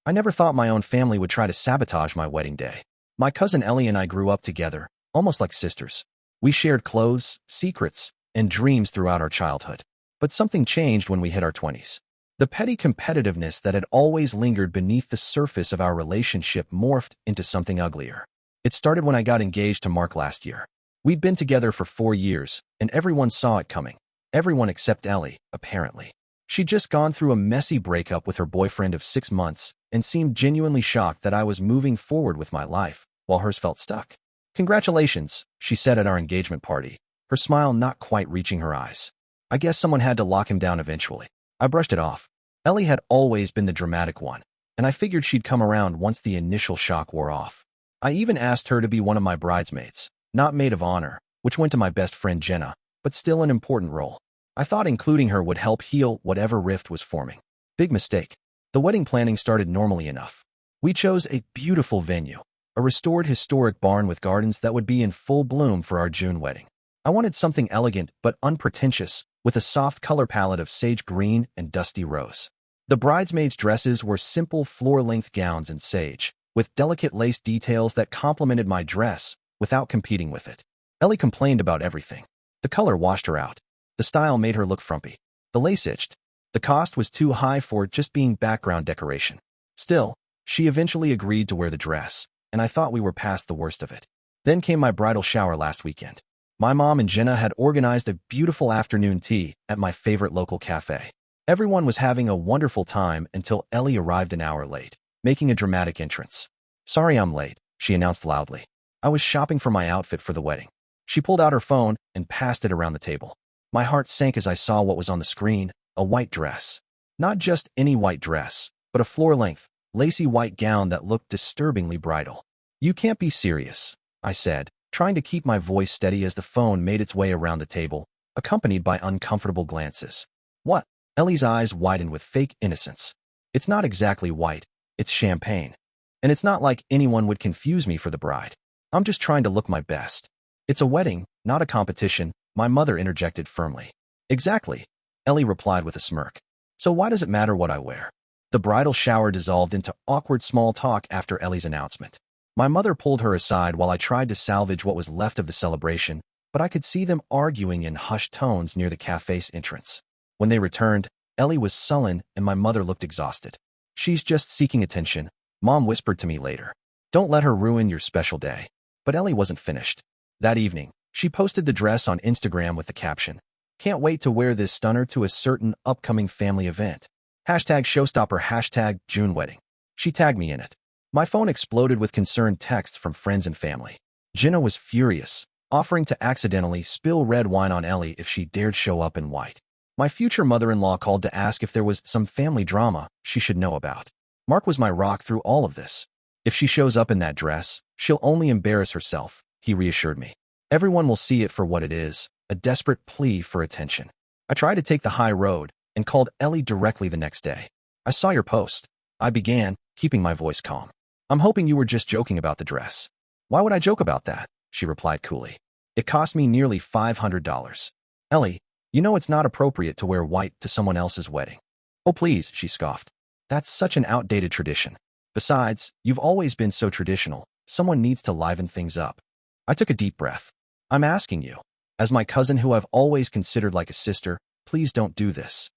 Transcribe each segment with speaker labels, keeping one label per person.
Speaker 1: I never thought my own family would try to sabotage my wedding day. My cousin Ellie and I grew up together, almost like sisters. We shared clothes, secrets, and dreams throughout our childhood. But something changed when we hit our 20s. The petty competitiveness that had always lingered beneath the surface of our relationship morphed into something uglier. It started when I got engaged to Mark last year. We'd been together for 4 years, and everyone saw it coming. Everyone except Ellie, apparently. She'd just gone through a messy breakup with her boyfriend of 6 months and seemed genuinely shocked that I was moving forward with my life, while hers felt stuck. "Congratulations," she said at our engagement party, her smile not quite reaching her eyes. I guess someone had to lock him down eventually. I brushed it off. Ellie had always been the dramatic one, and I figured she'd come around once the initial shock wore off. I even asked her to be one of my bridesmaids, not maid of honor, which went to my best friend Jenna, but still an important role. I thought including her would help heal whatever rift was forming. Big mistake. The wedding planning started normally enough. We chose a beautiful venue, a restored historic barn with gardens that would be in full bloom for our June wedding. I wanted something elegant but unpretentious, with a soft color palette of sage green and dusty rose. The bridesmaids' dresses were simple floor-length gowns in sage, with delicate lace details that complemented my dress without competing with it. Ellie complained about everything. The color washed her out. The style made her look frumpy. The lace itched. The cost was too high for just being background decoration. Still, she eventually agreed to wear the dress, and I thought we were past the worst of it. Then came my bridal shower last weekend. My mom and Jenna had organized a beautiful afternoon tea at my favorite local cafe. Everyone was having a wonderful time until Ellie arrived an hour late, making a dramatic entrance. "Sorry I'm late," she announced loudly. "I was shopping for my outfit for the wedding." She pulled out her phone and passed it around the table. My heart sank as I saw what was on the screen, a white dress. Not just any white dress, but a floor-length, lacy white gown that looked disturbingly bridal. "You can't be serious," I said, trying to keep my voice steady as the phone made its way around the table, accompanied by uncomfortable glances. "What?" Ellie's eyes widened with fake innocence. "It's not exactly white, it's champagne. And it's not like anyone would confuse me for the bride. I'm just trying to look my best." "It's a wedding, not a competition," my mother interjected firmly. "Exactly," Ellie replied with a smirk. "So why does it matter what I wear?" The bridal shower dissolved into awkward small talk after Ellie's announcement. My mother pulled her aside while I tried to salvage what was left of the celebration, but I could see them arguing in hushed tones near the cafe's entrance. When they returned, Ellie was sullen and my mother looked exhausted. "She's just seeking attention," Mom whispered to me later. "Don't let her ruin your special day." But Ellie wasn't finished. That evening, she posted the dress on Instagram with the caption, "Can't wait to wear this stunner to a certain upcoming family event. #showstopper #June wedding." She tagged me in it. My phone exploded with concerned texts from friends and family. Jenna was furious, offering to accidentally spill red wine on Ellie if she dared show up in white. My future mother-in-law called to ask if there was some family drama she should know about. Mark was my rock through all of this. "If she shows up in that dress, she'll only embarrass herself," he reassured me. "Everyone will see it for what it is, a desperate plea for attention." I tried to take the high road and called Ellie directly the next day. "I saw your post," I began, keeping my voice calm. "I'm hoping you were just joking about the dress." "Why would I joke about that?" she replied coolly. "It cost me nearly $500. Ellie, you know it's not appropriate to wear white to someone else's wedding." "Oh please," she scoffed. "That's such an outdated tradition. Besides, you've always been so traditional. Someone needs to liven things up." I took a deep breath. "I'm asking you, as my cousin who I've always considered like a sister, please don't do this."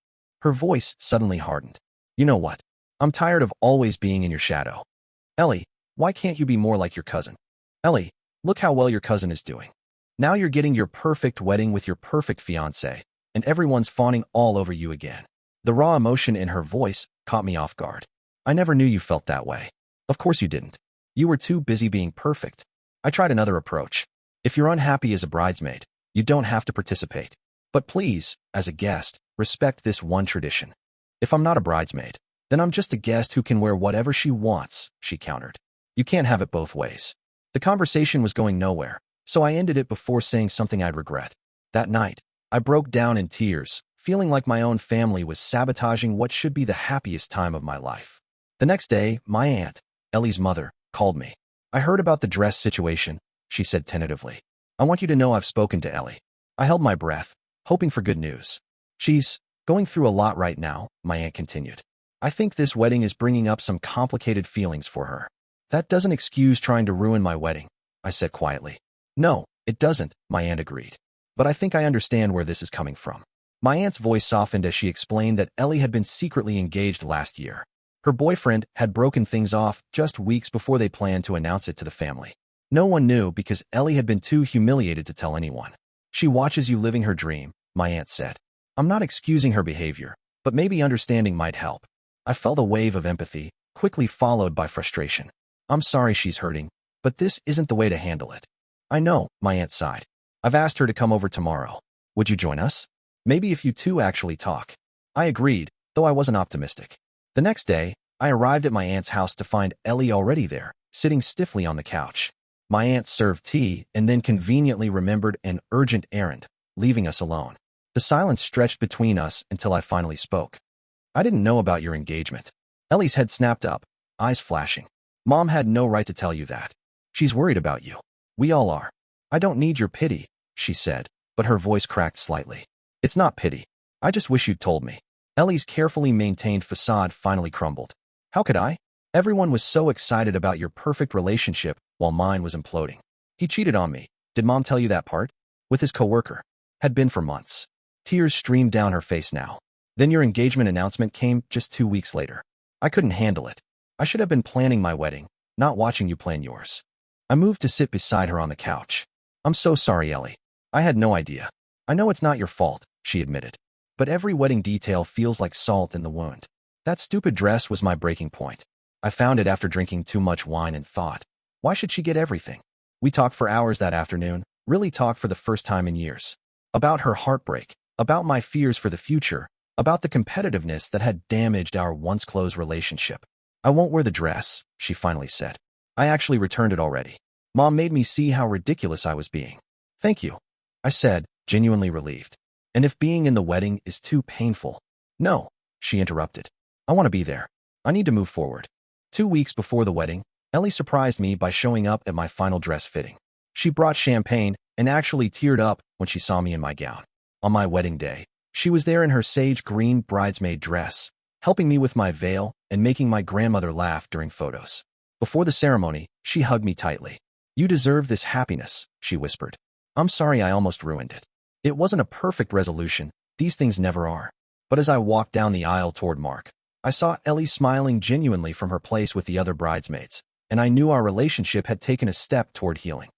Speaker 1: Her voice suddenly hardened. "You know what? I'm tired of always being in your shadow. Ellie, why can't you be more like your cousin? Ellie, look how well your cousin is doing. Now you're getting your perfect wedding with your perfect fiancé, and everyone's fawning all over you again." The raw emotion in her voice caught me off guard. "I never knew you felt that way." "Of course you didn't. You were too busy being perfect." I tried another approach. "If you're unhappy as a bridesmaid, you don't have to participate. But please, as a guest, respect this one tradition." "If I'm not a bridesmaid, then I'm just a guest who can wear whatever she wants," she countered. "You can't have it both ways." The conversation was going nowhere, so I ended it before saying something I'd regret. That night, I broke down in tears, feeling like my own family was sabotaging what should be the happiest time of my life. The next day, my aunt, Ellie's mother, called me. "I heard about the dress situation," she said tentatively. "I want you to know I've spoken to Ellie." I held my breath, hoping for good news. "She's going through a lot right now," my aunt continued. I think this wedding is bringing up some complicated feelings for her. That doesn't excuse trying to ruin my wedding, I said quietly. No, it doesn't, my aunt agreed. But I think I understand where this is coming from. My aunt's voice softened as she explained that Ellie had been secretly engaged last year. Her boyfriend had broken things off just weeks before they planned to announce it to the family. No one knew because Ellie had been too humiliated to tell anyone. She watches you living her dream, my aunt said. I'm not excusing her behavior, but maybe understanding might help. I felt a wave of empathy, quickly followed by frustration. I'm sorry she's hurting, but this isn't the way to handle it. I know, my aunt sighed. I've asked her to come over tomorrow. Would you join us? Maybe if you two actually talk. I agreed, though I wasn't optimistic. The next day, I arrived at my aunt's house to find Ellie already there, sitting stiffly on the couch. My aunt served tea and then conveniently remembered an urgent errand, leaving us alone. The silence stretched between us until I finally spoke. I didn't know about your engagement. Ellie's head snapped up, eyes flashing. Mom had no right to tell you that. She's worried about you. We all are. I don't need your pity, she said, but her voice cracked slightly. It's not pity. I just wish you'd told me. Ellie's carefully maintained facade finally crumbled. How could I? Everyone was so excited about your perfect relationship while mine was imploding. He cheated on me. Did Mom tell you that part? With his coworker. Had been for months. Tears streamed down her face now. Then your engagement announcement came just 2 weeks later. I couldn't handle it. I should have been planning my wedding, not watching you plan yours. I moved to sit beside her on the couch. I'm so sorry, Ellie. I had no idea. I know it's not your fault, she admitted. But every wedding detail feels like salt in the wound. That stupid dress was my breaking point. I found it after drinking too much wine and thought, why should she get everything? We talked for hours that afternoon, really talked for the first time in years. About her heartbreak, about my fears for the future, about the competitiveness that had damaged our once close relationship. I won't wear the dress, she finally said. I actually returned it already. Mom made me see how ridiculous I was being. Thank you, I said, genuinely relieved. And if being in the wedding is too painful? No, she interrupted. I want to be there. I need to move forward. 2 weeks before the wedding, Ellie surprised me by showing up at my final dress fitting. She brought champagne and actually teared up when she saw me in my gown. On my wedding day, she was there in her sage green bridesmaid dress, helping me with my veil and making my grandmother laugh during photos. Before the ceremony, she hugged me tightly. You deserve this happiness, she whispered. I'm sorry I almost ruined it. It wasn't a perfect resolution, these things never are. But as I walked down the aisle toward Mark, I saw Ellie smiling genuinely from her place with the other bridesmaids, and I knew our relationship had taken a step toward healing.